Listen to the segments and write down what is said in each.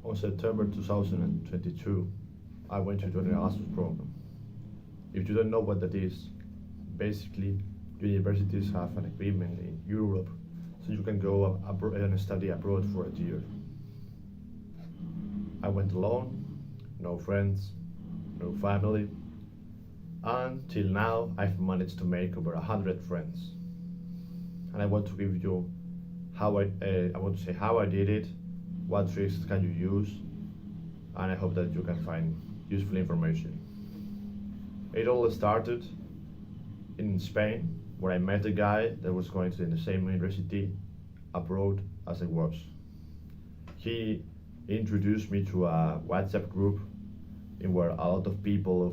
On September 2022, I went to join the Erasmus program. If you don't know what that is, basically universities have an agreement in Europe so you can go abroad and study abroad for a year. I went alone, no friends, no family, and till now I've managed to make over 100 friends. And I want to give you I want to say how I did it, what tricks can you use, and I hope that you can find useful information. It all started in Spain, where I met a guy that was going to the same university abroad as I was. He introduced me to a WhatsApp group in where a lot of people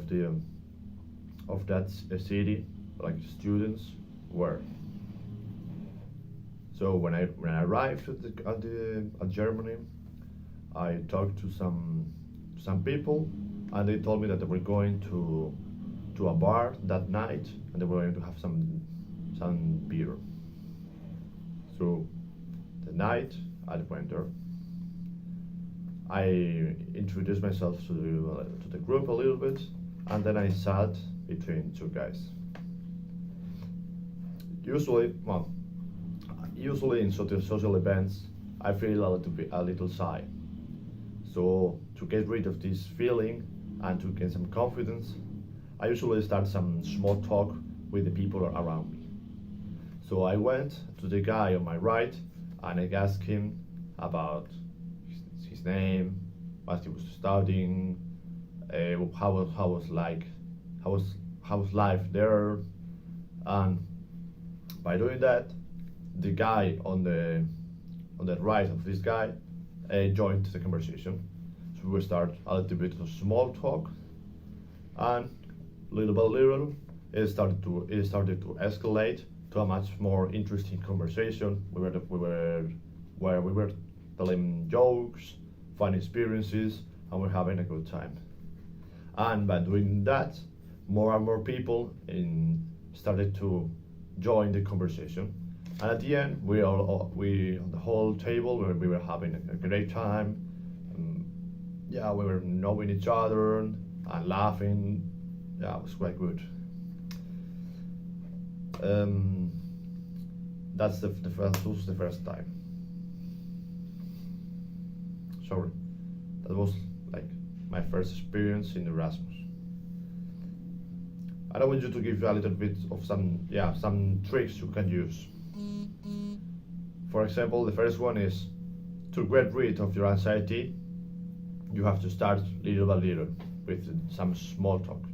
of that city, like students, were. So when I arrived at Germany, I talked to some people, and they told me that they were going to a bar that night, and they were going to have some beer. So the night I went there. I introduced myself to the group a little bit, and then I sat between two guys. Usually in social events, I feel a little shy. So to get rid of this feeling and to gain some confidence, I usually start some small talk with the people around me. So I went to the guy on my right and I asked him about his name, what he was studying, how was life there, and by doing that, the guy on the right of this guy joined the conversation. So we start a little bit of small talk, and little by little, it started to escalate to a much more interesting conversation. We were telling jokes, fun experiences, and we're having a good time. And by doing that, more and more people started to join the conversation. And at the end, we on the whole table, we were having a great time. We were knowing each other and laughing. Yeah, it was quite good. That was the first time. Sorry, that was like my first experience in Erasmus. And I want you to give you a little bit of some tricks you can use. For example, the first one is to get rid of your anxiety. You have to start little by little with some small talk.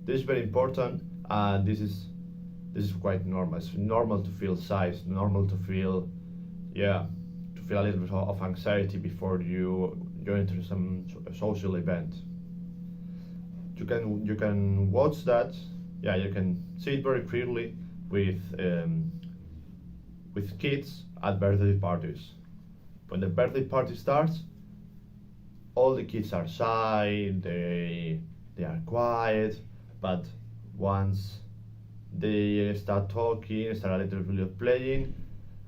This is very important, and this is quite normal. It's normal to feel shy. It's normal to feel a little bit of anxiety before you enter some social event. You can watch that. Yeah, you can see it very clearly with kids at birthday parties. When the birthday party starts, all the kids are shy. They are quiet, but once they start talking, start a little bit of playing,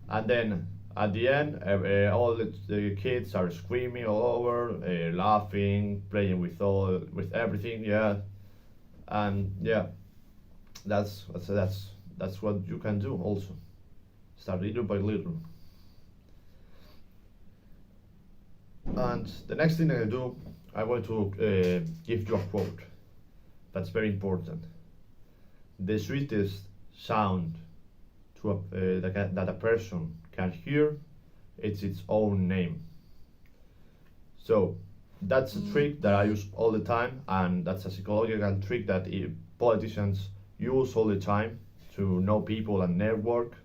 and then at the end, all the kids are screaming all over, laughing, playing with everything. Yeah, and yeah, that's what you can do also. Start little by little. And the next thing I do, I want to give you a quote. That's very important. The sweetest sound that a person can hear, it's its own name. So that's a trick that I use all the time, and that's a psychological trick that politicians use all the time to know people and network.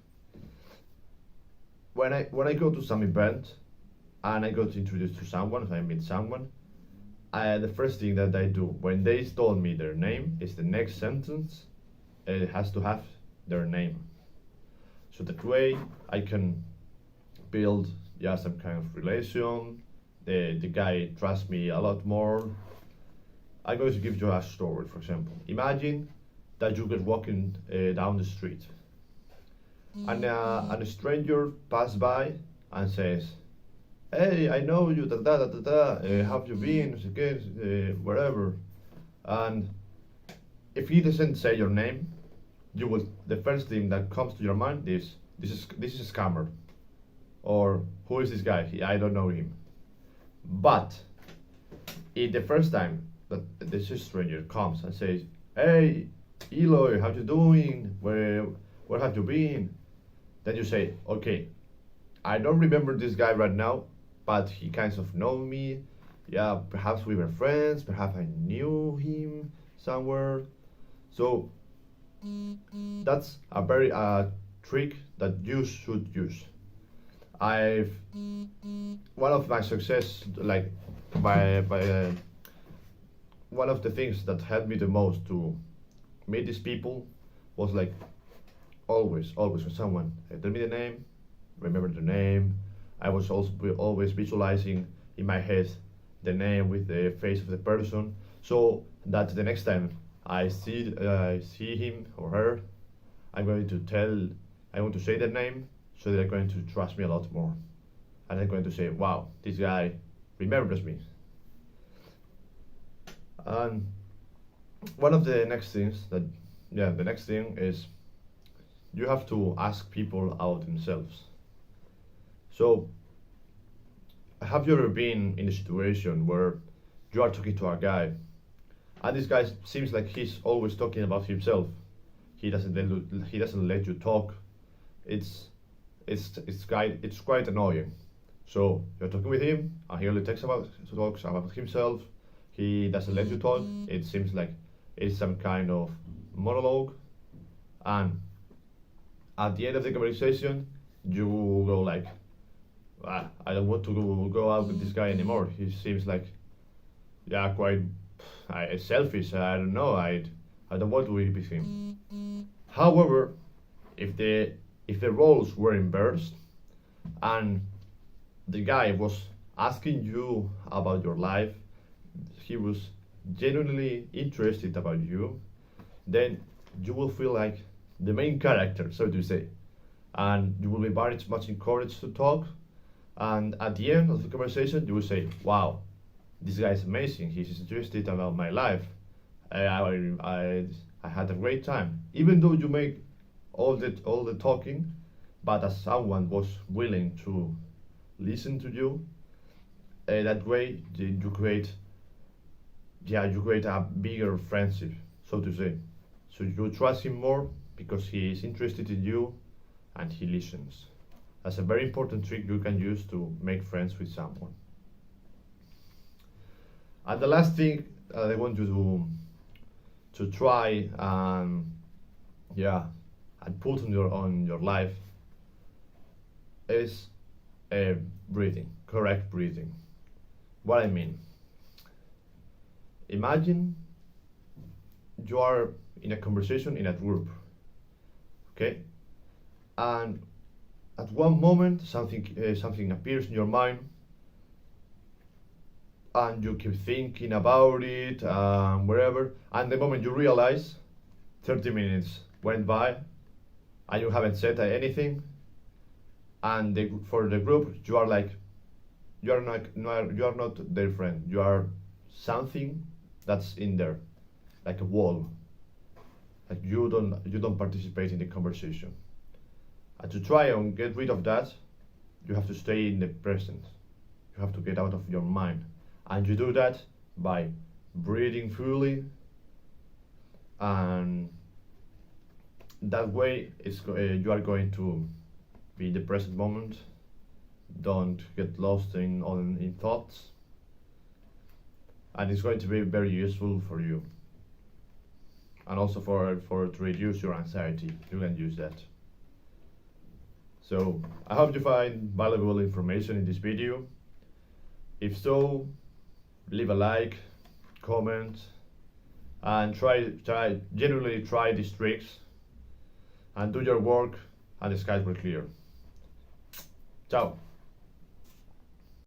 When I go to some event and I go to introduce to someone, if I meet someone, the first thing that I do when they told me their name is the next sentence. It has to have their name. So that way I can build some kind of relation. The guy trusts me a lot more. I'm going to give you a story, for example. Imagine that you get walking down the street, and a stranger passes by and says, hey, I know you, da da da da da, have you been, again, wherever. And if he doesn't say your name, you will, the first thing that comes to your mind is, this is a scammer, or who is this guy? I don't know him. But if the first time that this stranger comes and says, "Hey, Eloy, how you doing? Where have you been?" Then you say, "Okay, I don't remember this guy right now, but he kind of know me. Yeah, perhaps we were friends. Perhaps I knew him somewhere." So that's a very trick that you should use. I've one of my success, like by one of the things that helped me the most to meet these people was like always when someone tell me the name, remember the name. I was also always visualizing in my head the name with the face of the person, so that the next time I see him or her, I'm going to tell, I want to say their name, so they're going to trust me a lot more, and they're going to say, "Wow, this guy remembers me." And one of the next things that, yeah, the next thing is you have to ask people about themselves. So, have you ever been in a situation where you are talking to a guy, and this guy seems like he's always talking about himself? He doesn't let you talk. It's quite annoying. So you're talking with him, and he only talks about himself. He doesn't let you talk. It seems like it's some kind of monologue, and at the end of the conversation, you go like, I don't want to go out with this guy anymore. He seems like, yeah, quite selfish. I don't know. I don't want to be with him. However, if the roles were inversed, and the guy was asking you about your life, he was genuinely interested about you, then you will feel like the main character, so to say, and you will be very much encouraged to talk. And at the end of the conversation, you will say, "Wow, this guy is amazing. He's interested about my life. I had a great time." Even though you make all the talking, but as someone was willing to listen to you, that way you create a bigger friendship, so to say. So you trust him more because he is interested in you and he listens. That's a very important trick you can use to make friends with someone. And the last thing I want you to try and, yeah, and put on your life is breathing, correct breathing. What I mean, imagine you are in a conversation in a group, okay, and at one moment something appears in your mind, and you keep thinking about it, wherever, and the moment you realize 30 minutes went by and you haven't said anything, and for the group you are like, you are not their friend, you are something that's in there, like a wall, like you don't participate in the conversation. And to try and get rid of that, you have to stay in the present. You have to get out of your mind. And you do that by breathing fully, and that way you are going to be in the present moment. Don't get lost in thoughts, and it's going to be very useful for you. And also for to reduce your anxiety, you can use that. So I hope you find valuable information in this video. If so, leave a like, comment, and genuinely try these tricks, and do your work, and the skies will clear. Ciao.